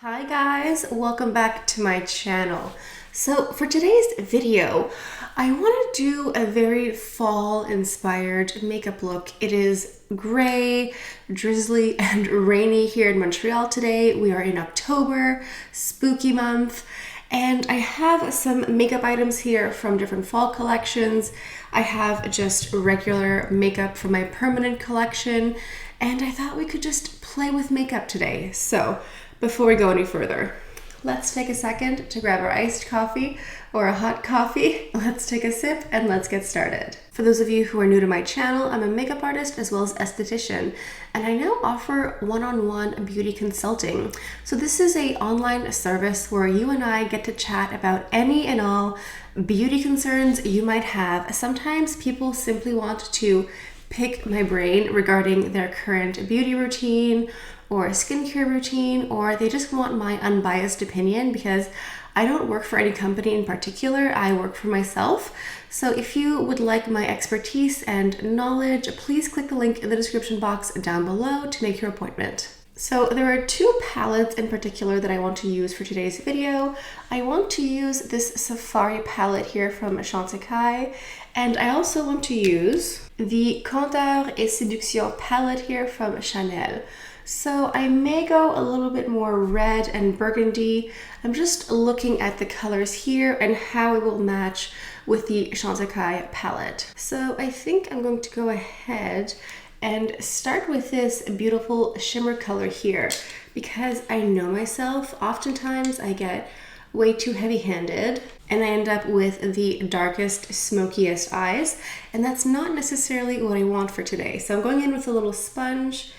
Hi guys, welcome back to my channel. So for today's video, I want to do a very fall inspired makeup look. It is gray, drizzly, and rainy here in Montreal today. We are in October, spooky month, and I have some makeup items here from different fall collections. I have just regular makeup from my permanent collection, and I thought we could just play with makeup today. So before we go any further, let's take a second to grab our iced coffee or a hot coffee. Let's take a sip and let's get started. For those of you who are new to my channel, I'm a makeup artist as well as esthetician, and I now offer one-on-one beauty consulting. So this is an online service where you and I get to chat about any and all beauty concerns you might have. Sometimes people simply want to pick my brain regarding their current beauty routine or a skincare routine, or they just want my unbiased opinion because I don't work for any company in particular. I work for myself. So if you would like my expertise and knowledge, please click the link in the description box down below to make your appointment. So there are two palettes in particular that I want to use for today's video. I want to use this Safari palette here from Chantecaille, and I also want to use the Candeur et Séduction palette here from Chanel. So I may go a little bit more red and burgundy. I'm just looking at the colors here and how it will match with the Chantecaille palette. So I think I'm going to go ahead and start with this beautiful shimmer color here, because I know myself, oftentimes I get way too heavy-handed and I end up with the darkest, smokiest eyes, and that's not necessarily what I want for today. So I'm going in with a little sponge,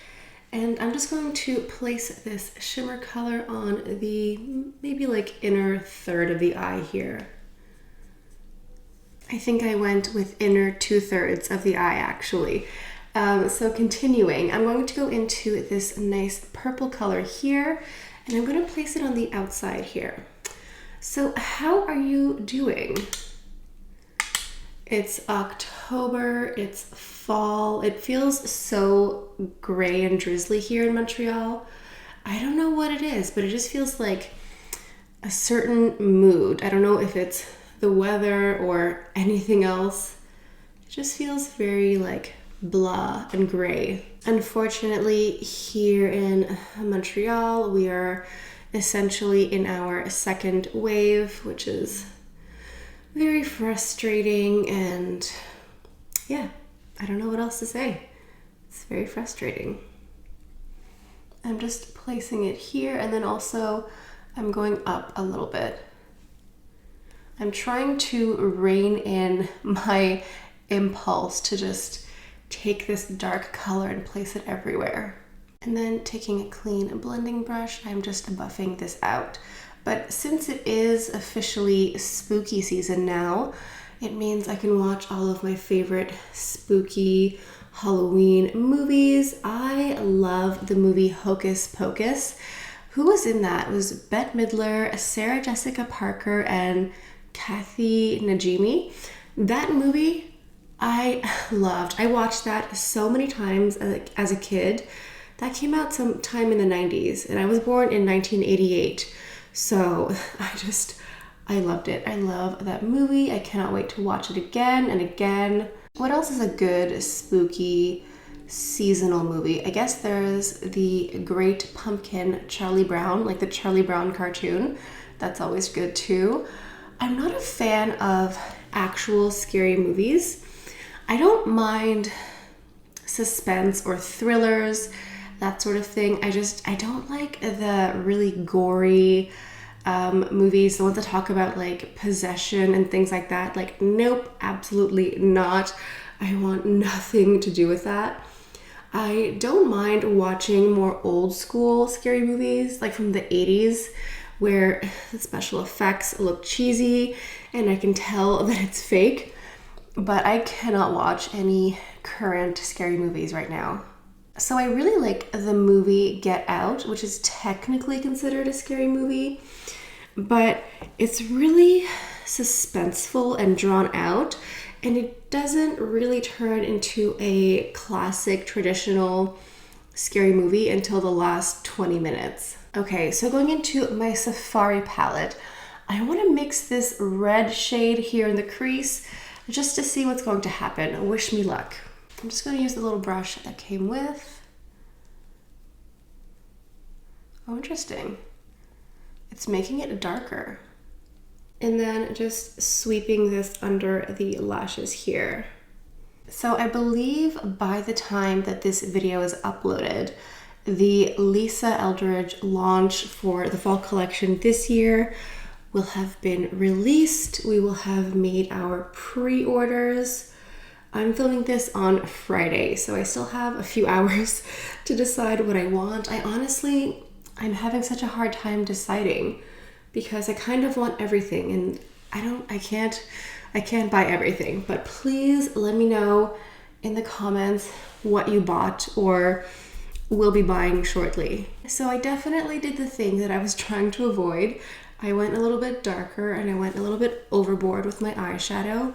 and I'm just going to place this shimmer color on the maybe like inner third of the eye here. I think I went with inner 2/3 of the eye actually. So continuing, I'm going to go into this nice purple color here, and I'm going to place it on the outside here. So how are you doing? It's October, it's fall. It feels so gray and drizzly here in Montreal. I don't know what it is, but it just feels like a certain mood. I don't know if it's the weather or anything else. It just feels very like blah and gray. Unfortunately, here in Montreal, we are essentially in our second wave, which is very frustrating, and yeah, I don't know what else to say. It's very frustrating. I'm just placing it here, and then also I'm going up a little bit. I'm trying to rein in my impulse to just take this dark color and place it everywhere. And then taking a clean blending brush, I'm just buffing this out. But since it is officially spooky season now, it means I can watch all of my favorite spooky Halloween movies. I love the movie Hocus Pocus. Who was in that? It was Bette Midler, Sarah Jessica Parker, and Kathy Najimy. That movie I loved. I watched that so many times as a kid. That came out sometime in the 90s, and I was born in 1988. So I loved it. I love that movie. I cannot wait to watch it again and again. What else is a good spooky seasonal movie? I guess there's the Great Pumpkin, Charlie Brown, like the Charlie Brown cartoon. That's always good too. I'm not a fan of actual scary movies. I don't mind suspense or thrillers, that sort of thing. I don't like the really gory movies, the ones that talk about like possession and things like that. Like, nope, absolutely not. I want nothing to do with that. I don't mind watching more old school scary movies, like from the 80s, where the special effects look cheesy and I can tell that it's fake. But I cannot watch any current scary movies right now. So I really like the movie Get Out, which is technically considered a scary movie, but it's really suspenseful and drawn out, and it doesn't really turn into a classic traditional scary movie until the last 20 minutes. Okay, so going into my Safari palette, I want to mix this red shade here in the crease just to see what's going to happen. Wish me luck. I'm just going to use the little brush that came with. Oh, interesting. It's making it darker. And then just sweeping this under the lashes here. So I believe by the time that this video is uploaded, the Lisa Eldridge launch for the fall collection this year will have been released. We will have made our pre-orders. I'm filming this on Friday, so I still have a few hours to decide what I want. I'm having such a hard time deciding because I kind of want everything, and I can't buy everything, but please let me know in the comments what you bought or will be buying shortly. So I definitely did the thing that I was trying to avoid. I went a little bit darker and I went a little bit overboard with my eyeshadow.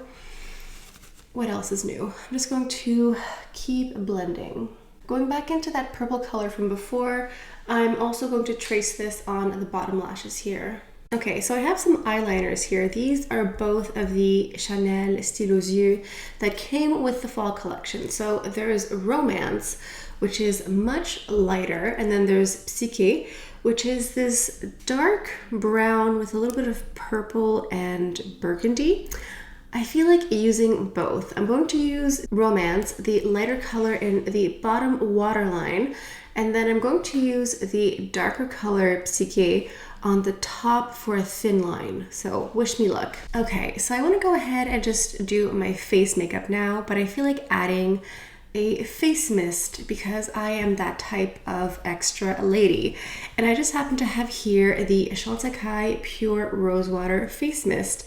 What else is new? I'm just going to keep blending. Going back into that purple color from before, I'm also going to trace this on the bottom lashes here. Okay, so I have some eyeliners here. These are both of the Chanel Stylos Yeux that came with the fall collection. So there's Romance, which is much lighter, and then there's Psyche, which is this dark brown with a little bit of purple and burgundy. I feel like using both. I'm going to use Romance, the lighter color in the bottom waterline, and then I'm going to use the darker color Psyche on the top for a thin line. So wish me luck. Okay, so I want to go ahead and just do my face makeup now, but I feel like adding a face mist because I am that type of extra lady. And I just happen to have here the Chantecaille Pure Rosewater Face Mist.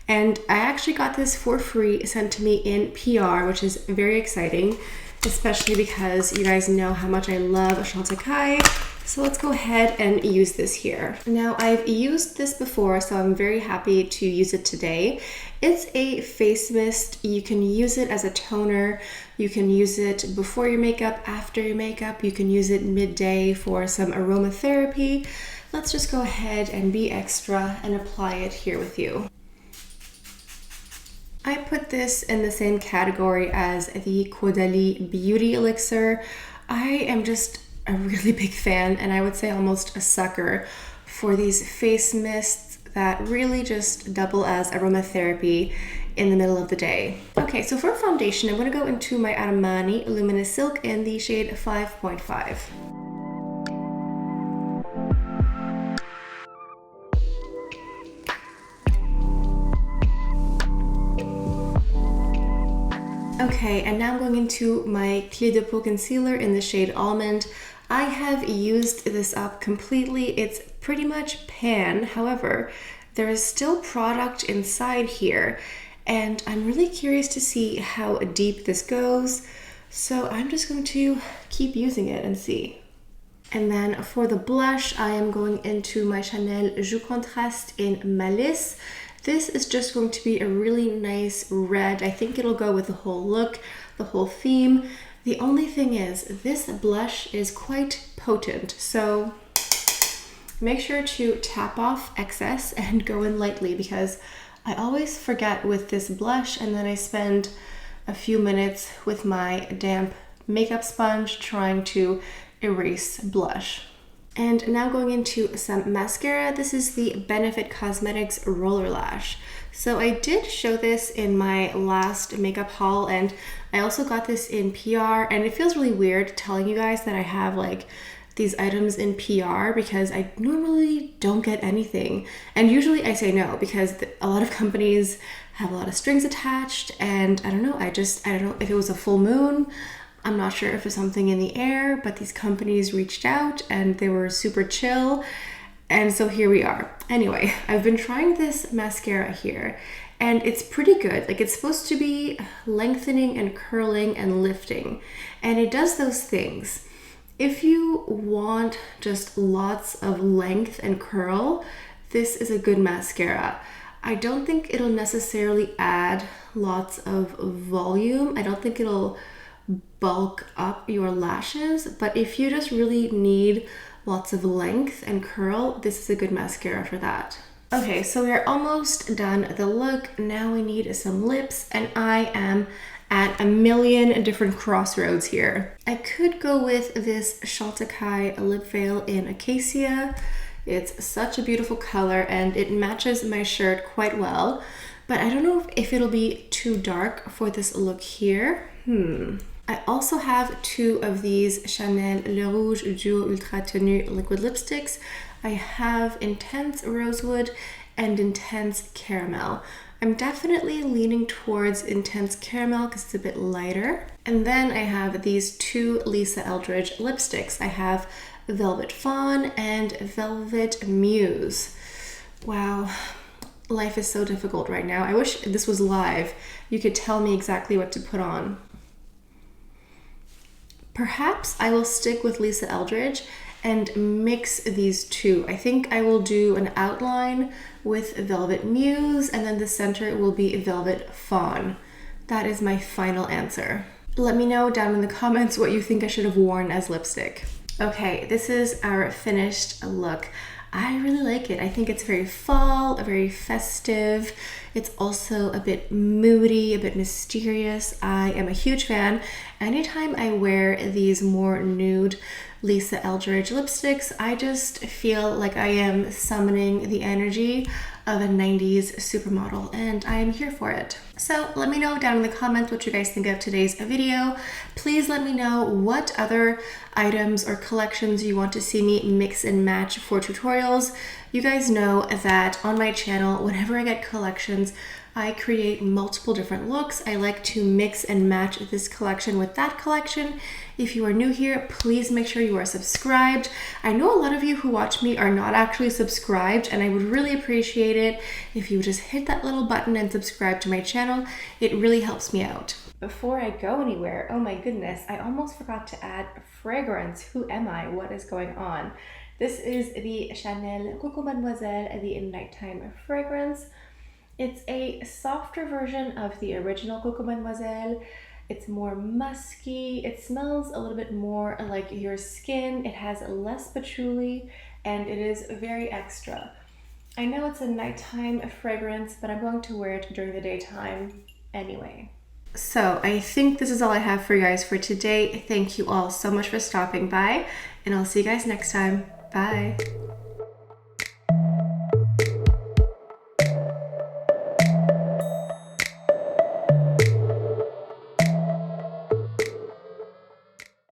And I actually got this for free sent to me in PR, which is very exciting, especially because you guys know how much I love Chantecaille. So let's go ahead and use this here. Now I've used this before, so I'm very happy to use it today. It's a face mist. You can use it as a toner. You can use it before your makeup, after your makeup. You can use it midday for some aromatherapy. Let's just go ahead and be extra and apply it here with you. I put this in the same category as the Caudalie Beauty Elixir. I am just a really big fan, and I would say almost a sucker for these face mists that really just double as aromatherapy in the middle of the day. Okay, so for foundation, I'm going to go into my Armani Luminous Silk in the shade 5.5. Okay, and now I'm going into my Clé de Peau concealer in the shade Almond. I have used this up completely. It's pretty much pan. However, there is still product inside here, and I'm really curious to see how deep this goes. So I'm just going to keep using it and see. And then for the blush, I am going into my Chanel Joue Contraste in Malice. This is just going to be a really nice red. I think it'll go with the whole look, the whole theme. The only thing is, this blush is quite potent, so make sure to tap off excess and go in lightly, because I always forget with this blush, and then I spend a few minutes with my damp makeup sponge trying to erase blush. And now going into some mascara. This is the Benefit Cosmetics Roller Lash. So I did show this in my last makeup haul, and I also got this in PR, and it feels really weird telling you guys that I have like these items in PR because I normally don't get anything. And usually I say no because a lot of companies have a lot of strings attached, and I don't know if it was a full moon. I'm not sure if it's something in the air, but these companies reached out and they were super chill. And so here we are. Anyway, I've been trying this mascara here, and it's pretty good. Like, it's supposed to be lengthening and curling and lifting, and it does those things. If you want just lots of length and curl, this is a good mascara. I don't think it'll necessarily add lots of volume. I don't think it'll bulk up your lashes, but if you just really need lots of length and curl, this is a good mascara for that. Okay, so we are almost done the look. Now we need some lips, and I am at a million different crossroads here. I could go with this Chantecaille lip veil in Acacia. It's such a beautiful color and it matches my shirt quite well, but I don't know if it'll be too dark for this look here. I also have two of these Chanel Le Rouge Duo Ultra Tenue liquid lipsticks. I have Intense Rosewood and Intense Caramel. I'm definitely leaning towards Intense Caramel because it's a bit lighter. And then I have these two Lisa Eldridge lipsticks. I have Velvet Fawn and Velvet Muse. Wow, life is so difficult right now. I wish this was live. You could tell me exactly what to put on. Perhaps I will stick with Lisa Eldridge and mix these two. I think I will do an outline with Velvet Muse and then the center will be Velvet Fawn. That is my final answer. Let me know down in the comments what you think I should have worn as lipstick. Okay, this is our finished look. I really like it. I think it's very fall, very festive. It's also a bit moody, a bit mysterious. I am a huge fan. Anytime I wear these more nude Lisa Eldridge lipsticks, I just feel like I am summoning the energy of a 90s supermodel, and I am here for it. So let me know down in the comments what you guys think of today's video. Please let me know what other items or collections you want to see me mix and match for tutorials. You guys know that on my channel, whenever I get collections, I create multiple different looks. I like to mix and match this collection with that collection. If you are new here, please make sure you are subscribed. I know a lot of you who watch me are not actually subscribed, and I would really appreciate it if you would just hit that little button and subscribe to my channel. It really helps me out. Before I go anywhere, oh my goodness, I almost forgot to add fragrance. Who am I? What is going on? This is the Chanel Coco Mademoiselle, the Nighttime fragrance. It's a softer version of the original Coco Mademoiselle. It's more musky. It smells a little bit more like your skin. It has less patchouli and it is very extra. I know it's a nighttime fragrance, but I'm going to wear it during the daytime anyway. So I think this is all I have for you guys for today. Thank you all so much for stopping by, and I'll see you guys next time. Bye.